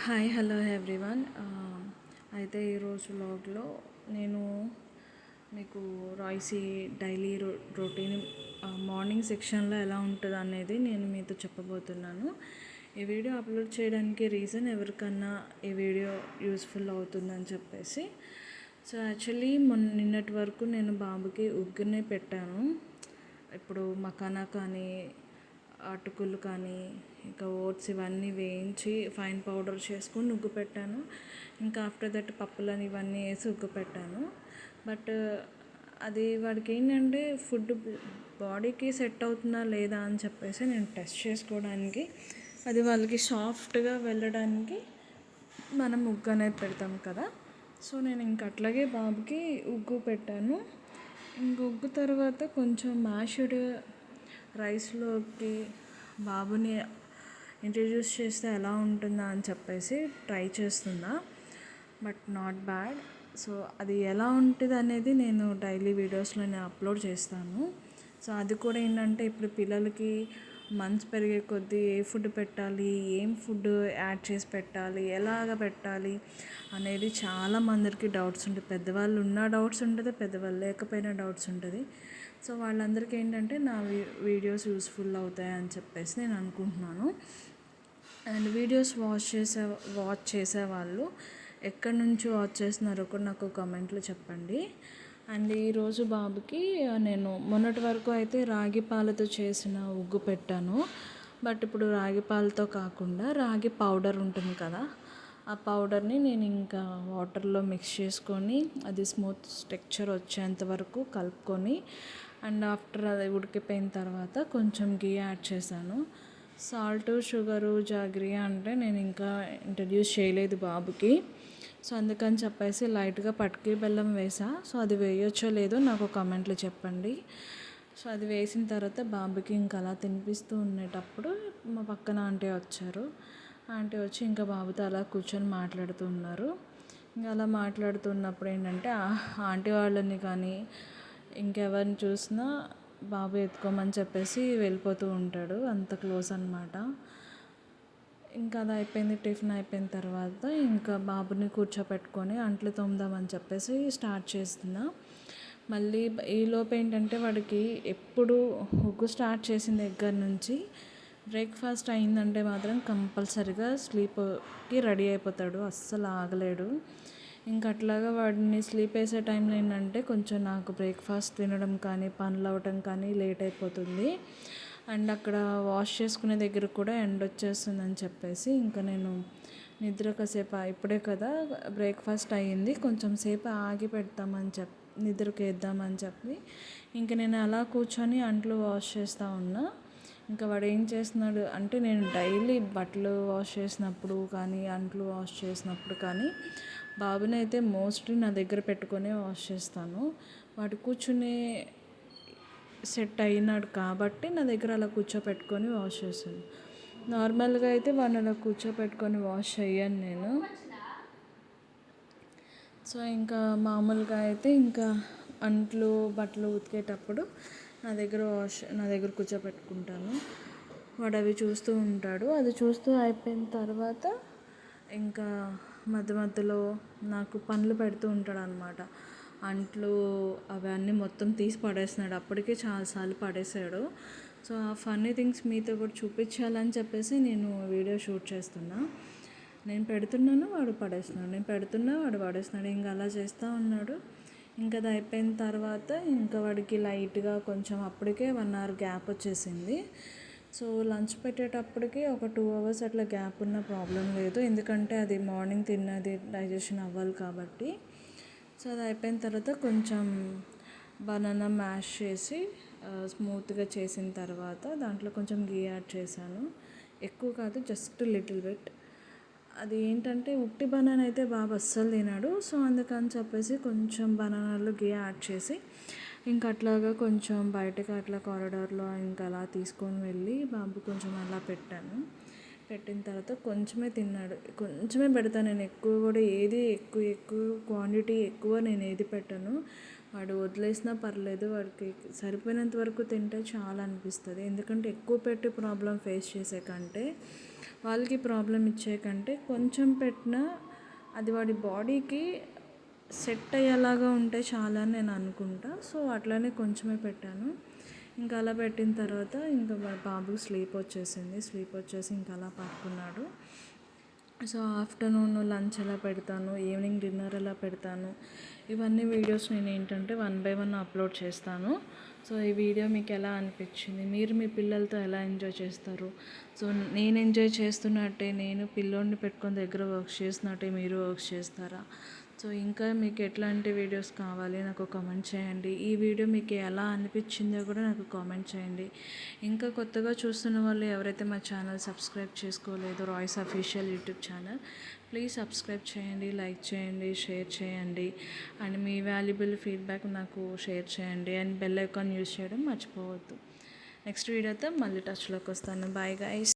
Hi hello everyone. అయితే ఈరోజు వ్లాగ్లో నేను మీకు రాయ్సీ డైలీ రొటీన్ మార్నింగ్ సెక్షన్లో ఎలా ఉంటుంది అనేది నేను మీతో చెప్పబోతున్నాను. ఈ వీడియో అప్లోడ్ చేయడానికి రీజన్ ఎవరికన్నా ఈ వీడియో యూస్ఫుల్ అవుతుందని చెప్పేసి. సో యాక్చువల్లీ నిన్నటి వరకు నేను బాబుకి ఉగ్గునే పెట్టాను. ఇప్పుడు మకానా కానీ అటుకులు కానీ ఇంకా ఓట్స్ ఇవన్నీ వేయించి ఫైన్ పౌడర్ చేసుకొని ఉగ్గు పెట్టాను. ఇంకా ఆఫ్టర్ దట్ పప్పులని ఇవన్నీ వేసి ఉగ్గు పెట్టాను. బట్ అది వాడికి ఏంటంటే ఫుడ్ బాడీకి సెట్ అవుతుందా లేదా అని చెప్పేసి నేను టెస్ట్ చేసుకోవడానికి, అది వాళ్ళకి సాఫ్ట్గా వెళ్ళడానికి మనం ఉగ్గు అనేది పెడతాం కదా. సో నేను ఇంక అట్లాగే బాబుకి ఉగ్గు పెట్టాను. ఇంక ఉగ్గు తర్వాత కొంచెం మ్యాష్డ్ రైస్లోకి బాబుని ఇంట్రడ్యూస్ చేస్తే ఎలా ఉంటుందా అని చెప్పేసి ట్రై చేస్తున్నా. But not bad. సో అది ఎలా ఉంటుంది అనేది నేను డైలీ వీడియోస్లో నేను అప్లోడ్ చేస్తాను. సో అది కూడా ఏంటంటే ఇప్పుడు పిల్లలకి మంత్స్ పెరిగే కొద్దీ ఏ ఫుడ్ పెట్టాలి, ఏం ఫుడ్ యాడ్ చేసి పెట్టాలి, ఎలాగ పెట్టాలి అనేది చాలామందికి డౌట్స్ ఉంటుంది. పెద్దవాళ్ళు ఉన్న డౌట్స్ ఉంటుంది, పెద్దవాళ్ళు లేకపోయినా డౌట్స్ ఉంటుంది. సో వాళ్ళందరికీ ఏంటంటే నా వీడియోస్ యూస్ఫుల్ అవుతాయి అని చెప్పేసి నేను అనుకుంటున్నాను. అండ్ వీడియోస్ వాచ్ చేసేవాళ్ళు ఎక్కడి నుంచి వాచ్ చేస్తున్నారో కూడా నాకు కామెంట్లో చెప్పండి. అండ్ ఈరోజు బాబుకి నేను మొన్నటి వరకు అయితే రాగి పాలతో చేసిన ఉగ్గు పెట్టాను. బట్ ఇప్పుడు రాగి పాలతో కాకుండా రాగి పౌడర్ ఉంటుంది కదా, ఆ పౌడర్ని నేను ఇంకా వాటర్లో మిక్స్ చేసుకొని అది స్మూత్ టెక్స్చర్ వచ్చేంత వరకు కలుపుకొని, అండ్ ఆఫ్టర్ అది ఉడికిపోయిన తర్వాత కొంచెం గీ యాడ్ చేశాను. సాల్ట్, షుగరు, జాగ్రీ అంటే నేను ఇంకా ఇంట్రడ్యూస్ చేయలేదు బాబుకి. సో అందుకని చెప్పేసి లైట్గా పటికి బెల్లం వేసా. సో అది వేయొచ్చో లేదో నాకు కామెంట్లో చెప్పండి. సో అది వేసిన తర్వాత బాబుకి ఇంకా అలా తినిపిస్తూ ఉండేటప్పుడు మా పక్కన ఆంటీ వచ్చారు. ఆంటీ వచ్చి ఇంకా బాబుతో అలా కూర్చొని మాట్లాడుతూ ఉన్నారు. ఇంకా అలా మాట్లాడుతున్నప్పుడు ఏంటంటే ఆంటీ వాళ్ళని కానీ ఇంకెవరిని చూసినా బాబు ఎత్తుకోమని చెప్పేసి వెళ్ళిపోతూ ఉంటాడు. అంత క్లోజ్ అనమాట. ఇంకా అది అయిపోయింది. టిఫిన్ అయిపోయిన తర్వాత ఇంకా బాబుని కూర్చోపెట్టుకొని అంట్లు తోముదామని చెప్పేసి స్టార్ట్ చేస్తున్నా. మళ్ళీ ఈలోపు ఏంటంటే వాడికి ఎప్పుడు ఉగ్గు స్టార్ట్ చేసిన దగ్గర నుంచి బ్రేక్ఫాస్ట్ అయిందంటే మాత్రం కంపల్సరిగా స్లీప్కి రెడీ అయిపోతాడు, అస్సలు ఆగలేడు. ఇంకా అట్లాగా వాడిని స్లీప్ వేసే టైంలో ఏంటంటే కొంచెం నాకు బ్రేక్ఫాస్ట్ తినడం కానీ పనులు అవ్వటం కానీ లేట్ అయిపోతుంది. అండ్ అక్కడ వాష్ చేసుకునే దగ్గర కూడా ఎండ వచ్చేస్తుందని చెప్పేసి ఇంకా నేను నిద్ర కాసేపు ఇప్పుడే కదా బ్రేక్ఫాస్ట్ అయ్యింది, కొంచెం సేపు ఆగి పెడతామని నిద్రకి వేద్దామని చెప్పి ఇంకా నేను అలా కూర్చొని అంట్లు వాష్ చేస్తూ ఉన్నా. ఇంకా వాడు ఏం చేస్తున్నాడు అంటే నేను డైలీ బట్టలు వాష్ చేసినప్పుడు కానీ అంట్లు వాష్ చేసినప్పుడు కానీ బాబుని అయితే మోస్ట్లీ నా దగ్గర పెట్టుకొని వాష్ చేస్తాను. వాడు కూర్చునే సెట్ అయినాడు కాబట్టి నా దగ్గర అలా కూర్చోపెట్టుకొని వాష్ చేస్తాను. నార్మల్గా అయితే వాడిని అలా కూర్చోపెట్టుకొని వాష్ చేయను నేను. సో ఇంకా మామూలుగా అయితే ఇంకా అంట్లు బట్టలు ఉతికేటప్పుడు నా దగ్గర కూర్చోపెట్టుకుంటాను. వాడు అవి చూస్తూ ఉంటాడు. అది చూస్తూ అయిపోయిన తర్వాత ఇంకా మధ్య మధ్యలో నాకు పనులు పెడుతూ ఉంటాడు అనమాట. అంట్లు అవన్నీ మొత్తం తీసి పడేస్తున్నాడు. అప్పటికే చాలాసార్లు పడేసాడు. సో ఆ ఫన్నీ థింగ్స్ మీతో కూడా చూపించాలని చెప్పేసి నేను వీడియో షూట్ చేస్తున్నా. నేను పెడుతున్నాను, వాడు పడేస్తున్నాడు, నేను పెడుతున్నా, వాడు పడేస్తున్నాడు. ఇంకా అలా చేస్తూ ఉన్నాడు. ఇంకా అది అయిపోయిన తర్వాత ఇంకా వాడికి లైట్గా కొంచెం అప్పటికే 1 hour గ్యాప్ వచ్చేసింది. సో లంచ్ పెట్టేటప్పటికి ఒక 2 hours అట్లా గ్యాప్ ఉన్న ప్రాబ్లం లేదు, ఎందుకంటే అది మార్నింగ్ తిన్నది డైజెషన్ అవ్వాలి కాబట్టి. సో అది అయిపోయిన తర్వాత కొంచెం బనానా మ్యాష్ చేసి స్మూత్గా చేసిన తర్వాత దాంట్లో కొంచెం గీ యాడ్ చేశాను. ఎక్కువ కాదు, జస్ట్ లిటిల్ బిట్. అది ఏంటంటే ఉట్టి బనానా అయితే బాబు అస్సలు తినాడు. సో అందుకని చెప్పేసి కొంచెం బనానాలో గీ యాడ్ చేసి ఇంకా అట్లాగా కొంచెం బయటకు అట్లా కారిడార్లో ఇంకా అలా తీసుకొని వెళ్ళి బాబు కొంచెం అలా పెట్టాను. పెట్టిన తర్వాత కొంచెమే తిన్నాడు. కొంచెమే పెడతాను నేను, ఎక్కువ కూడా ఏది ఎక్కువ క్వాంటిటీ ఎక్కువ నేను ఏది పెట్టాను. వాడు వదిలేసినా పర్లేదు, వాడికి సరిపోయినంత వరకు తింటే చాలా అనిపిస్తుంది. ఎందుకంటే ఎక్కువ పెట్టి ప్రాబ్లం ఫేస్ చేసే కంటే వాళ్ళకి ప్రాబ్లం ఇచ్చే కంటే కొంచెం పెట్టినా అది వాడి బాడీకి సెట్ అయ్యేలాగా ఉంటే చాలా అని నేను అనుకుంటా. సో అట్లనే కొంచెమే పెట్టాను. ఇంకా అలా పెట్టిన తర్వాత ఇంకా మా బాబుకి స్లీప్ వచ్చేసి ఇంకా అలా పడుకున్నాడు. సో ఆఫ్టర్నూన్ లంచ్ ఎలా పెడతాను, ఈవినింగ్ డిన్నర్ ఎలా పెడతాను, ఇవన్నీ వీడియోస్ నేను ఏంటంటే 1 బై 1 అప్లోడ్ చేస్తాను. సో ఈ వీడియో మీకు ఎలా అనిపించింది, మీరు మీ పిల్లలతో ఎలా ఎంజాయ్ చేస్తారు, సో నేను ఎంజాయ్ చేస్తున్నట్టే నేను పిల్లోడిని పెట్టుకొని దగ్గర వర్క్ చేస్తున్నట్టే మీరు వర్క్ చేస్తారా, సో ఇంకా మీకు ఎట్లాంటి వీడియోస్ కావాలి నాకు కామెంట్ చేయండి. ఈ వీడియో మీకు ఎలా అనిపించిందో కూడా నాకు కామెంట్ చేయండి. ఇంకా కొత్తగా చూస్తున్న వాళ్ళు ఎవరైతే మా ఛానల్ సబ్స్క్రైబ్ చేసుకోలేదో Roy's official YouTube channel, please subscribe చేయండి, లైక్ చేయండి, షేర్ చేయండి అండ్ మీ వాల్యుబుల్ ఫీడ్బ్యాక్ నాకు షేర్ చేయండి అండ్ బెల్ ఐకాన్ యూస్ చేయడం మర్చిపోవద్దు. నెక్స్ట్ వీడియోతో మళ్ళీ టచ్లోకి వస్తాను. Bye guys.